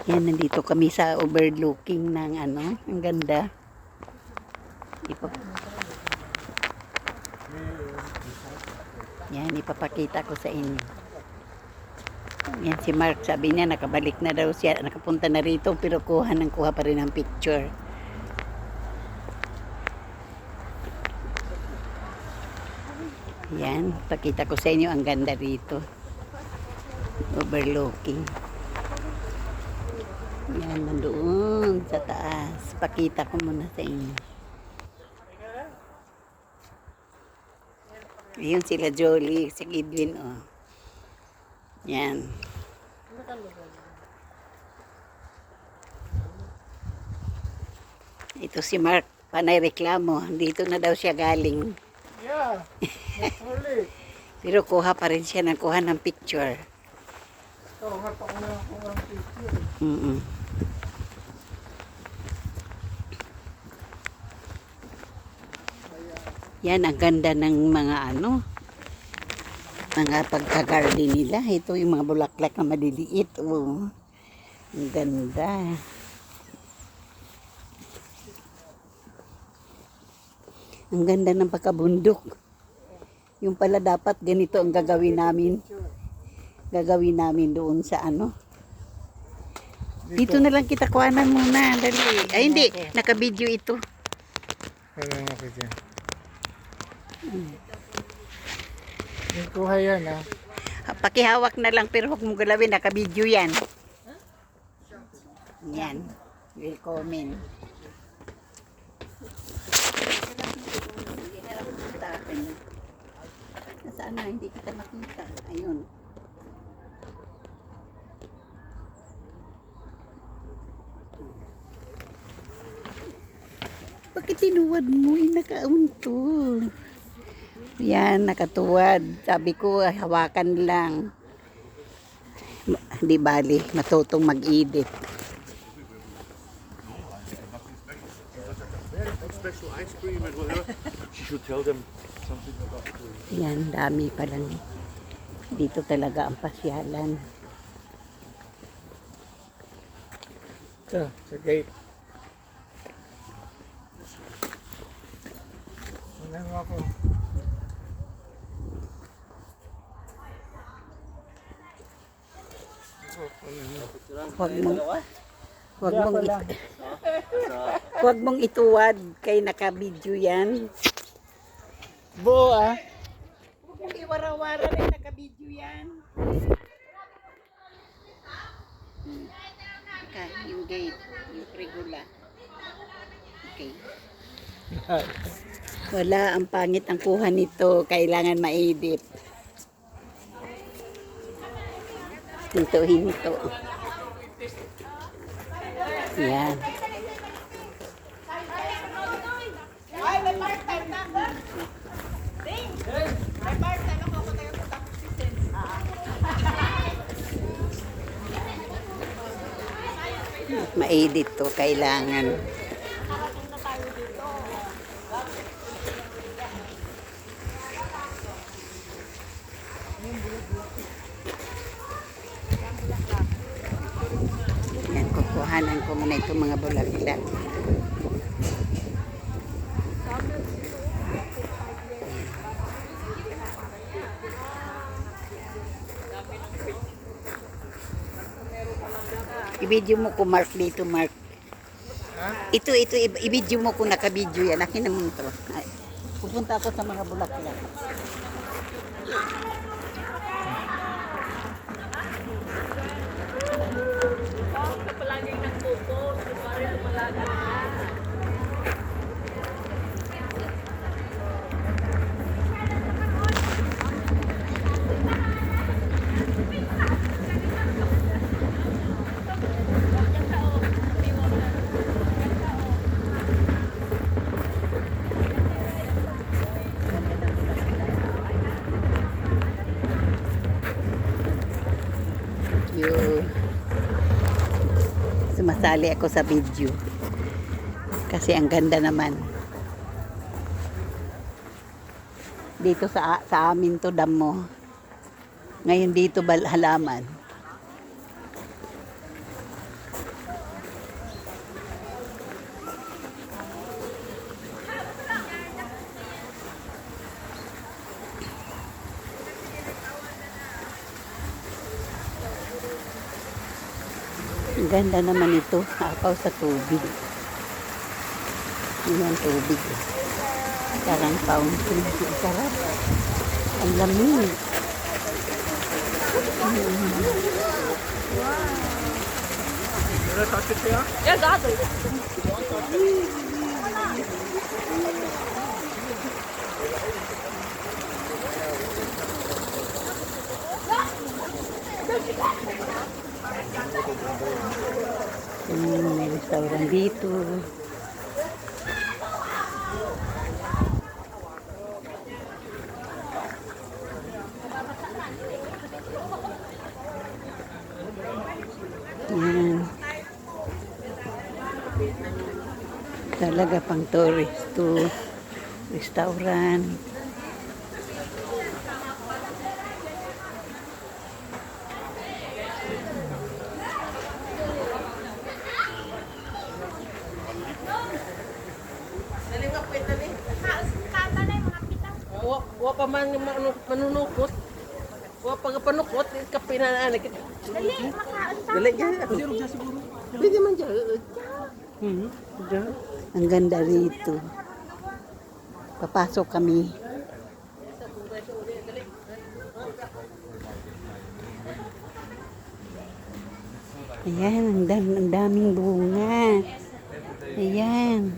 Yan, nandito kami sa overlooking ng ano, ang ganda. Yan, ipapakita ko sa inyo. Yan si Mark, sabi niya nakabalik na daw siya, nakapunta na rito pero kuha pa rin ang picture. Yan, pakita ko sa inyo ang ganda rito. Overlooking. Yan, nandoon sa taas. Pakita ko muna sa inyo. Ayun sila Jolie, si Edwin, oh. Yan. Ito si Mark, panay reklamo. Dito na daw siya galing. Yeah, naturally. Pero kuha pa rin siya ng kuha ng picture. So, harap ako na ako ng picture. Yan, ang ganda ng mga ano, mga pagka-garden nila. Ito yung mga bulaklak na maliliit. Oh. Ang ganda. Ang ganda ng pagkabundok. Yung pala dapat ganito ang gagawin namin. Gagawin namin doon sa ano. Dito na lang kita kuhanan muna. Dali. Ay hindi, naka-video ito. Kaya ako dyan. Yung kuha yan, ha? Pakihawak na lang pero huwag mo galawin. Naka-video yan. Yan. Welcome. Nasaan na? Hindi kita makita. Ayun. Bakit tinuwad mo? Nakaunto. Yan, nakatuwad. Sabi ko, hawakan lang. Di bali, matutong mag-edit. Special ice cream and whatever. She should tell them something about the... Yan, dami pa lang. Dito talaga ang pasyalan. Ito, sa gate. Tingnan mo ako. Huwag mong ituwad kay naka-video yan. Buo, ah. Huwag mong iwara-wara rin naka-video yan. Yung gate, yung regula. Okay. Wala, ang pangit ang kuha nito. Kailangan ma-edit. Hinto. Yan. Ay, may part-time na. Ding! May part-time ako kung tayo tapos si Sen. Ma-edit to, kailangan. Nakarating na tayo dito. Yan, kukuhanan ko muna itong mga bulaklak. I-video mo ko, Mark, dito, Mark. Ha? Ito, i-video mo ko, naka-video yan. Akin naman to. Ay, pupunta ako sa mga bulaklak. Palaging nag-focus. Pare lumalaga na. Yun. Sumasali ako sa video. Kasi ang ganda naman. Dito sa amin to damo. Ngayon dito halaman. Ang ganda naman ito. Akaw sa tubig. Ayan, tubig. Parang fountain. Ang sarap. Ang lamig. Yeah, got it. May restaurant dito. Yan. Talaga pang tourist to restaurant. Wa pa man manunukot. Wa pa panukot kapinaan. Dali makaon ta. Dali dyan. Siguro. Pwede man dyan. Ang ganda rito. Papasok kami. Ayan, ang daming bunga. Ayan.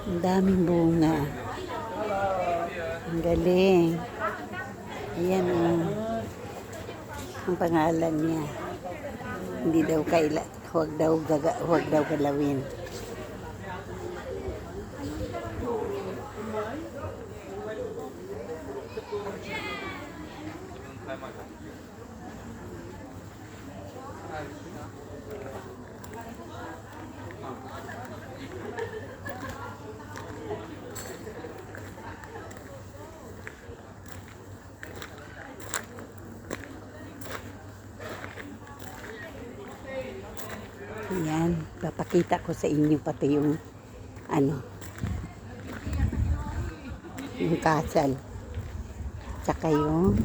Ang daming bunga. Ang galing. Ayan ang pangalan niya. Hindi daw huwag daw galawin. Ayan, papakita ko sa inyo pati yung yung kasal. Tsaka yung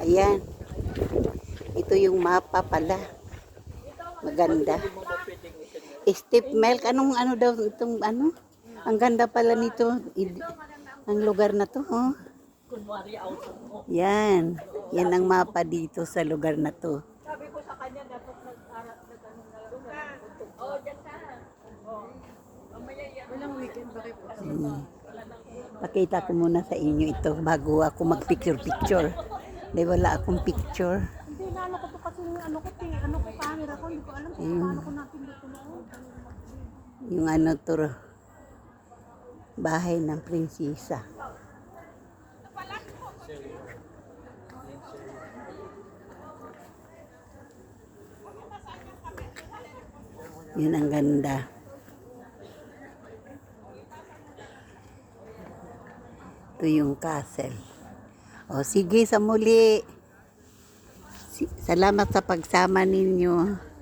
ayan. Ito yung mapa pala. Maganda. Steep milk, anong daw itong Ang ganda pala nito. Ang lugar na to, oh. Yan. Yan ang mapa dito sa lugar na to. Sabi ko sa kanya dapat nag-aral na ganun na lugar. Oh, dyan ka. Oh. Mamaya yan. Walang weekend ba kayo? Pakita ko muna sa inyo ito bago ako mag-picture-picture. Di wala akong picture. Hindi na ko to kasi ko camera ko. Hindi ko alam kung paano ko napindot na. Yung to, bahay ng prinsesa. Yun ang ganda. Ito yung castle. O sige, sa muli. Salamat sa pagsama ninyo.